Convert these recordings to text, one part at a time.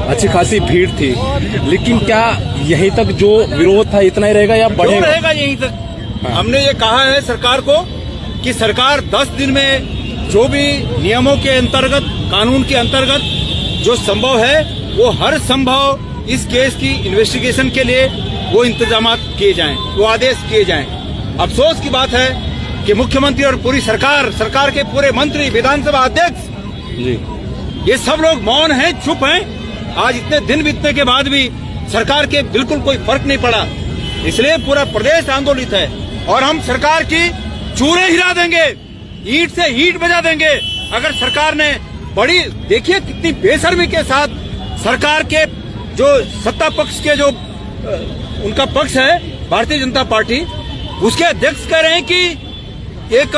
अच्छी खासी भीड़ थी, लेकिन क्या यहीं तक जो विरोध था इतना ही रहेगा या बढ़ेगा? रहेगा यहीं तक। हमने ये कहा है सरकार को कि सरकार 10 दिन में जो भी नियमों के अंतर्गत, कानून के अंतर्गत जो संभव है वो हर संभव इस केस की इन्वेस्टिगेशन के लिए वो इंतजाम किए जाएं, वो आदेश किए जाएं। अफसोस की बात है कि मुख्यमंत्री और पूरी सरकार के पूरे मंत्री, विधानसभा अध्यक्ष जी, ये सब लोग मौन हैं, चुप हैं। आज इतने दिन बीतने के बाद भी सरकार के बिल्कुल कोई फर्क नहीं पड़ा, इसलिए पूरा प्रदेश आंदोलित है और हम सरकार की चूरे हिला देंगे, ईंट से ईंट बजा देंगे अगर सरकार ने बड़ी, देखिए कितनी बेशर्मी के साथ सरकार के जो सत्ता पक्ष के जो उनका पक्ष है भारतीय जनता पार्टी, उसके अध्यक्ष कह रहे हैं कि एक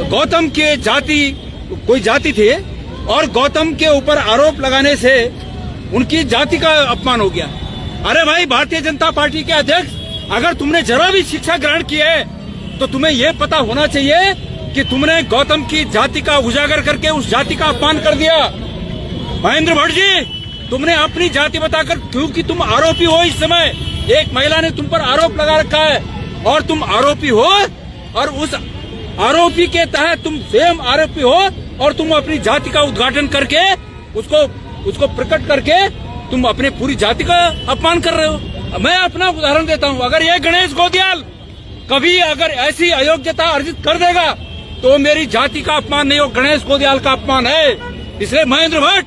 गौतम के जाति, कोई जाति थे और गौतम के ऊपर आरोप लगाने से उनकी जाति का अपमान हो गया। अरे भाई, भारतीय जनता पार्टी के अध्यक्ष, अगर तुमने जरा भी शिक्षा ग्रहण की है तो तुम्हें यह पता होना चाहिए कि तुमने गौतम की जाति का उजागर करके उस जाति का अपमान कर दिया। महेंद्र भट्ट जी, तुमने अपनी जाति बताकर, क्योंकि तुम आरोपी हो, इस समय एक महिला ने तुम पर आरोप लगा रखा है और तुम आरोपी हो और उस आरोपी के तहत तुम स्वयं आरोपी हो और तुम अपनी जाति का उद्घाटन करके उसको प्रकट करके तुम अपने पूरी जाति का अपमान कर रहे हो। मैं अपना उदाहरण देता हूँ, अगर ये गणेश गोदियाल कभी अगर ऐसी अयोग्यता अर्जित कर देगा तो मेरी जाति का अपमान नहीं हो, गणेश गोदियाल का अपमान है। इसलिए महेंद्र भट्ट,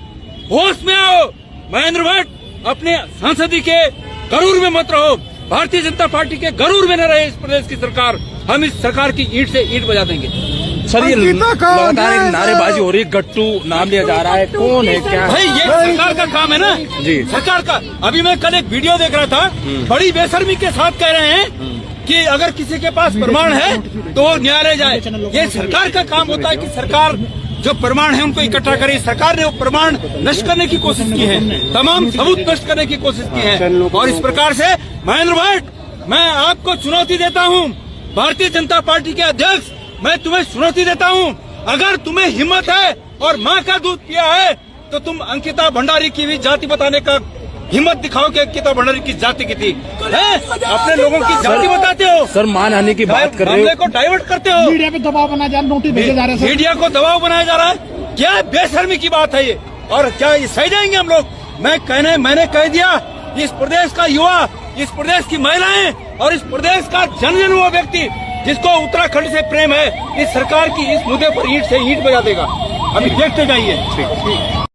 होश में आओ। महेंद्र भट्ट, अपने संसदीय के गरूर में मत रहो, भारतीय जनता पार्टी के गरूर में न रहे इस प्रदेश की सरकार। हम इस सरकार की ईंट से ईंट बजा देंगे। सर, ये लगातार नारेबाजी हो रही है, गट्टू नाम लिया जा रहा है, कौन है, क्या? भाई, ये सरकार का काम है ना जी, सरकार का। अभी मैं कल एक वीडियो देख रहा था, बड़ी बेशर्मी के साथ कह रहे हैं कि अगर किसी के पास प्रमाण है तो वो न्यायालय जाए। ये सरकार का काम होता है कि सरकार जो प्रमाण है उनको इकट्ठा करे। सरकार ने वो प्रमाण नष्ट करने की कोशिश की है, तमाम सबूत नष्ट करने की कोशिश की है और इस प्रकार से महेंद्र भट्ट, मैं आपको चुनौती देता हूँ, भारतीय जनता पार्टी के अध्यक्ष, मैं तुम्हें चुनौती देता हूँ, अगर तुम्हें हिम्मत है और माँ का दूध पिया है तो तुम अंकिता भंडारी की भी जाति बताने का हिम्मत दिखाओ कि अंकिता भंडारी की जाति की थी। अपने लोगों की जाति बताते हो सर, मानहानि की बात कर रहे हो, को डाइवर्ट करते हो, मीडिया पे दबाव बनाया जा रहा है, नोटिस भेजे जा रहे हैं, मीडिया को दबाव बनाया जा रहा है। क्या बेशर्मी की बात है ये, और क्या ये सह जाएंगे हम लोग? मैंने कह दिया, इस प्रदेश का युवा, इस प्रदेश की महिलाएं और इस प्रदेश का जन वो व्यक्ति जिसको उत्तराखंड से प्रेम है, इस सरकार की इस मुद्दे पर ईंट से ईंट बजा देगा। अभी देखते जाइए।